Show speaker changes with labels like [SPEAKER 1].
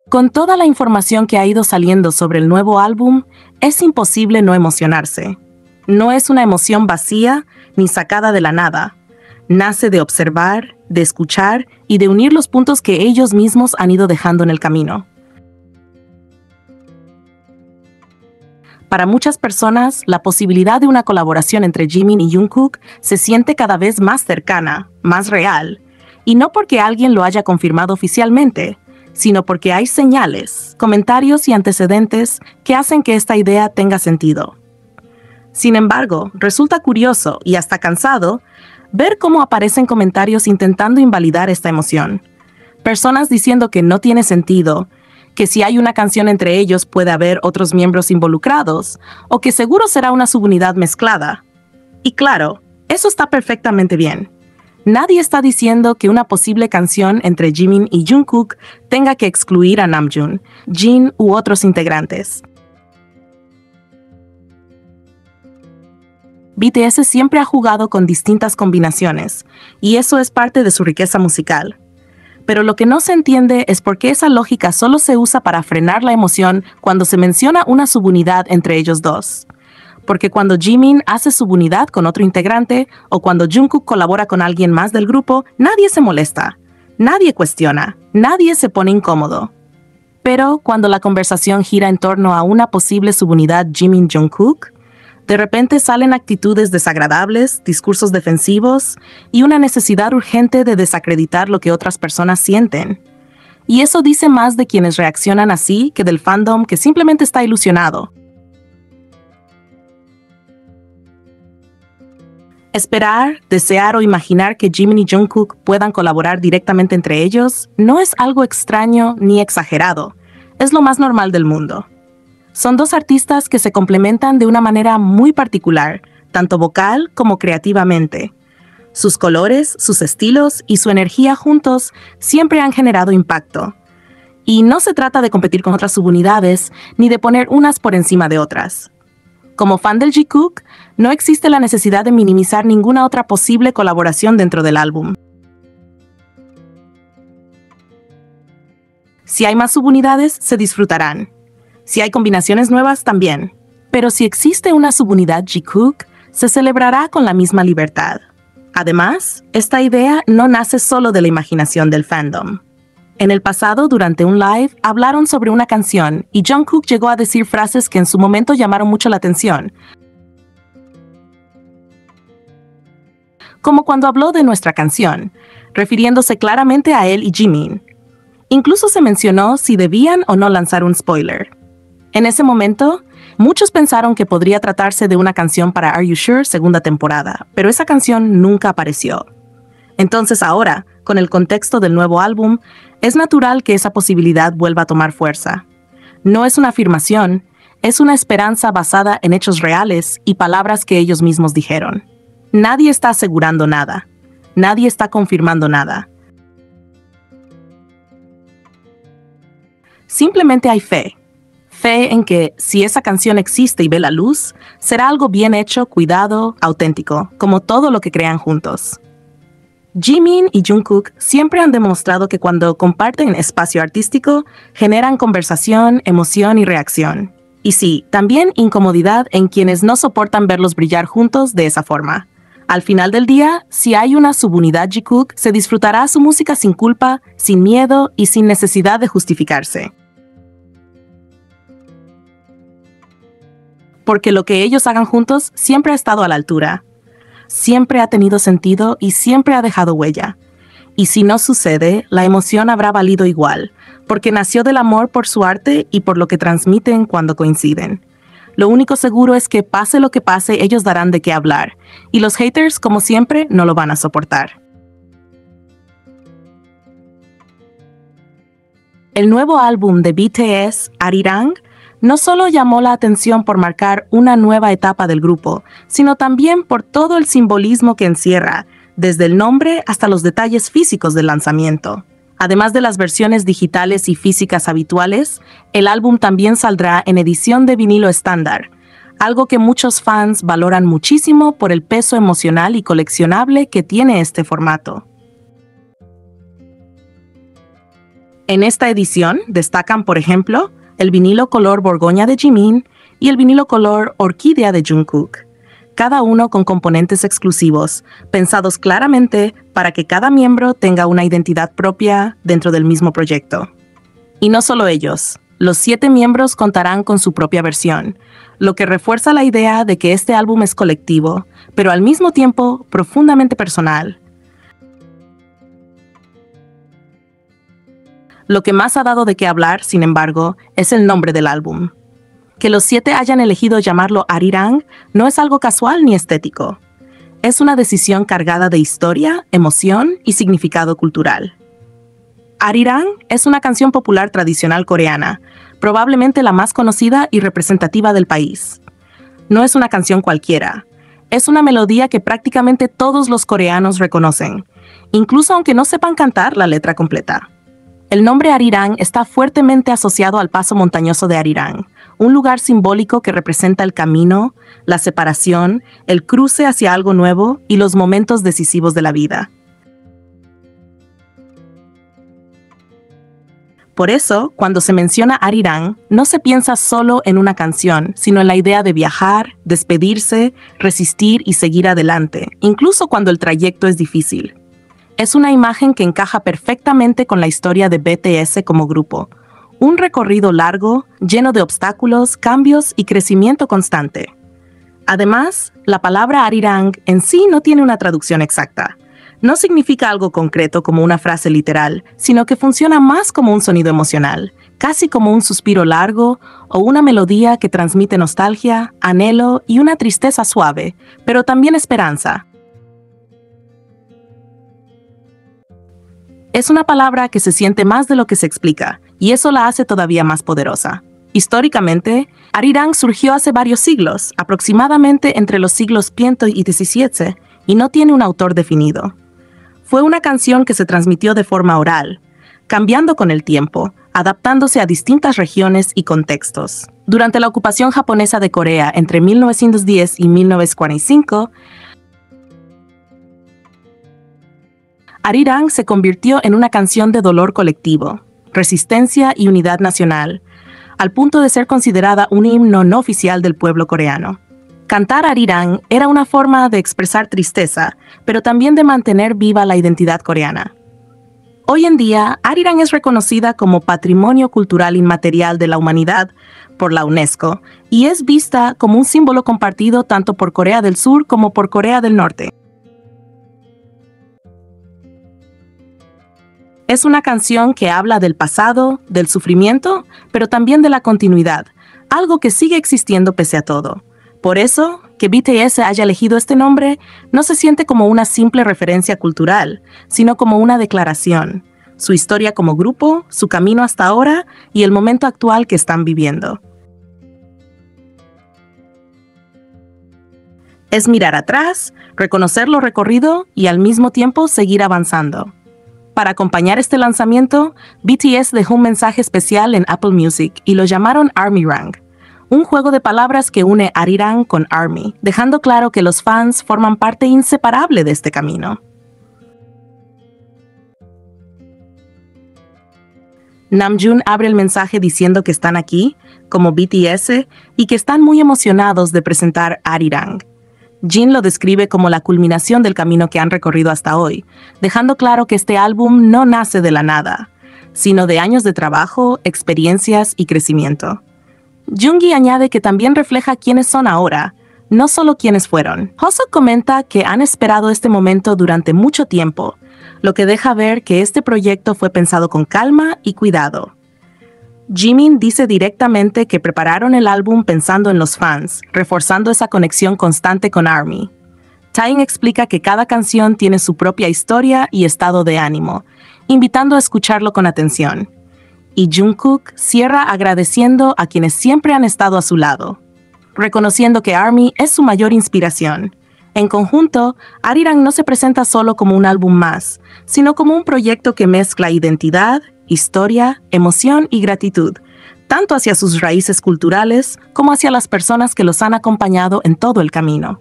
[SPEAKER 1] Con toda la información que ha ido saliendo sobre el nuevo álbum, es imposible no emocionarse. No es una emoción vacía ni sacada de la nada. Nace de observar, de escuchar y de unir los puntos que ellos mismos han ido dejando en el camino. Para muchas personas, la posibilidad de una colaboración entre Jimin y Jungkook se siente cada vez más cercana, más real, y no porque alguien lo haya confirmado oficialmente, sino porque hay señales, comentarios y antecedentes que hacen que esta idea tenga sentido. Sin embargo, resulta curioso y hasta cansado ver cómo aparecen comentarios intentando invalidar esta emoción. Personas diciendo que no tiene sentido, que si hay una canción entre ellos puede haber otros miembros involucrados, o que seguro será una subunidad mezclada. Y claro, eso está perfectamente bien. Nadie está diciendo que una posible canción entre Jimin y Jungkook tenga que excluir a Namjoon, Jin u otros integrantes. BTS siempre ha jugado con distintas combinaciones, y eso es parte de su riqueza musical. Pero lo que no se entiende es por qué esa lógica solo se usa para frenar la emoción cuando se menciona una subunidad entre ellos dos. Porque cuando Jimin hace subunidad con otro integrante o cuando Jungkook colabora con alguien más del grupo, nadie se molesta, nadie cuestiona, nadie se pone incómodo. Pero cuando la conversación gira en torno a una posible subunidad Jimin-Jungkook, de repente salen actitudes desagradables, discursos defensivos y una necesidad urgente de desacreditar lo que otras personas sienten. Y eso dice más de quienes reaccionan así que del fandom que simplemente está ilusionado. Esperar, desear o imaginar que Jimin y Jungkook puedan colaborar directamente entre ellos no es algo extraño ni exagerado, es lo más normal del mundo. Son dos artistas que se complementan de una manera muy particular, tanto vocal como creativamente. Sus colores, sus estilos y su energía juntos siempre han generado impacto. Y no se trata de competir con otras subunidades ni de poner unas por encima de otras. Como fan del Jikook, no existe la necesidad de minimizar ninguna otra posible colaboración dentro del álbum. Si hay más subunidades, se disfrutarán. Si hay combinaciones nuevas, también. Pero si existe una subunidad Jikook, se celebrará con la misma libertad. Además, esta idea no nace solo de la imaginación del fandom. En el pasado, durante un live, hablaron sobre una canción y Jungkook llegó a decir frases que en su momento llamaron mucho la atención. Como cuando habló de nuestra canción, refiriéndose claramente a él y Jimin. Incluso se mencionó si debían o no lanzar un spoiler. En ese momento, muchos pensaron que podría tratarse de una canción para Are You Sure segunda temporada, pero esa canción nunca apareció. Entonces ahora, con el contexto del nuevo álbum, es natural que esa posibilidad vuelva a tomar fuerza. No es una afirmación, es una esperanza basada en hechos reales y palabras que ellos mismos dijeron. Nadie está asegurando nada. Nadie está confirmando nada. Simplemente hay fe. Fe en que, si esa canción existe y ve la luz, será algo bien hecho, cuidado, auténtico, como todo lo que crean juntos. Jimin y Jungkook siempre han demostrado que cuando comparten espacio artístico, generan conversación, emoción y reacción. Y sí, también incomodidad en quienes no soportan verlos brillar juntos de esa forma. Al final del día, si hay una subunidad Jikook, se disfrutará su música sin culpa, sin miedo y sin necesidad de justificarse. Porque lo que ellos hagan juntos siempre ha estado a la altura. Siempre ha tenido sentido y siempre ha dejado huella. Y si no sucede, la emoción habrá valido igual, porque nació del amor por su arte y por lo que transmiten cuando coinciden. Lo único seguro es que pase lo que pase, ellos darán de qué hablar, y los haters, como siempre, no lo van a soportar. El nuevo álbum de BTS, Arirang, no solo llamó la atención por marcar una nueva etapa del grupo, sino también por todo el simbolismo que encierra, desde el nombre hasta los detalles físicos del lanzamiento. Además de las versiones digitales y físicas habituales, el álbum también saldrá en edición de vinilo estándar, algo que muchos fans valoran muchísimo por el peso emocional y coleccionable que tiene este formato. En esta edición destacan, por ejemplo, el vinilo color Borgoña de Jimin y el vinilo color Orquídea de Jungkook, cada uno con componentes exclusivos, pensados claramente para que cada miembro tenga una identidad propia dentro del mismo proyecto. Y no solo ellos, los 7 miembros contarán con su propia versión, lo que refuerza la idea de que este álbum es colectivo, pero al mismo tiempo profundamente personal. Lo que más ha dado de qué hablar, sin embargo, es el nombre del álbum. Que los 7 hayan elegido llamarlo Arirang no es algo casual ni estético. Es una decisión cargada de historia, emoción y significado cultural. Arirang es una canción popular tradicional coreana, probablemente la más conocida y representativa del país. No es una canción cualquiera. Es una melodía que prácticamente todos los coreanos reconocen, incluso aunque no sepan cantar la letra completa. El nombre Arirang está fuertemente asociado al paso montañoso de Arirang, un lugar simbólico que representa el camino, la separación, el cruce hacia algo nuevo y los momentos decisivos de la vida. Por eso, cuando se menciona Arirang, no se piensa solo en una canción, sino en la idea de viajar, despedirse, resistir y seguir adelante, incluso cuando el trayecto es difícil. Es una imagen que encaja perfectamente con la historia de BTS como grupo. Un recorrido largo, lleno de obstáculos, cambios y crecimiento constante. Además, la palabra Arirang en sí no tiene una traducción exacta. No significa algo concreto como una frase literal, sino que funciona más como un sonido emocional, casi como un suspiro largo o una melodía que transmite nostalgia, anhelo y una tristeza suave, pero también esperanza. Es una palabra que se siente más de lo que se explica, y eso la hace todavía más poderosa. Históricamente, Arirang surgió hace varios siglos, aproximadamente entre los siglos V y XVII, y no tiene un autor definido. Fue una canción que se transmitió de forma oral, cambiando con el tiempo, adaptándose a distintas regiones y contextos. Durante la ocupación japonesa de Corea entre 1910 y 1945, Arirang se convirtió en una canción de dolor colectivo, resistencia y unidad nacional, al punto de ser considerada un himno no oficial del pueblo coreano. Cantar Arirang era una forma de expresar tristeza, pero también de mantener viva la identidad coreana. Hoy en día, Arirang es reconocida como Patrimonio Cultural Inmaterial de la Humanidad por la UNESCO y es vista como un símbolo compartido tanto por Corea del Sur como por Corea del Norte. Es una canción que habla del pasado, del sufrimiento, pero también de la continuidad, algo que sigue existiendo pese a todo. Por eso, que BTS haya elegido este nombre no se siente como una simple referencia cultural, sino como una declaración, su historia como grupo, su camino hasta ahora y el momento actual que están viviendo. Es mirar atrás, reconocer lo recorrido y al mismo tiempo seguir avanzando. Para acompañar este lanzamiento, BTS dejó un mensaje especial en Apple Music y lo llamaron Armyrang, un juego de palabras que une Arirang con Army, dejando claro que los fans forman parte inseparable de este camino. Namjoon abre el mensaje diciendo que están aquí, como BTS, y que están muy emocionados de presentar Arirang. Jin lo describe como la culminación del camino que han recorrido hasta hoy, dejando claro que este álbum no nace de la nada, sino de años de trabajo, experiencias y crecimiento. Jungi añade que también refleja quiénes son ahora, no solo quiénes fueron. Hoseok comenta que han esperado este momento durante mucho tiempo, lo que deja ver que este proyecto fue pensado con calma y cuidado. Jimin dice directamente que prepararon el álbum pensando en los fans, reforzando esa conexión constante con ARMY. Taein explica que cada canción tiene su propia historia y estado de ánimo, invitando a escucharlo con atención. Y Jungkook cierra agradeciendo a quienes siempre han estado a su lado, reconociendo que ARMY es su mayor inspiración. En conjunto, Arirang no se presenta solo como un álbum más, sino como un proyecto que mezcla identidad, historia, emoción y gratitud, tanto hacia sus raíces culturales como hacia las personas que los han acompañado en todo el camino.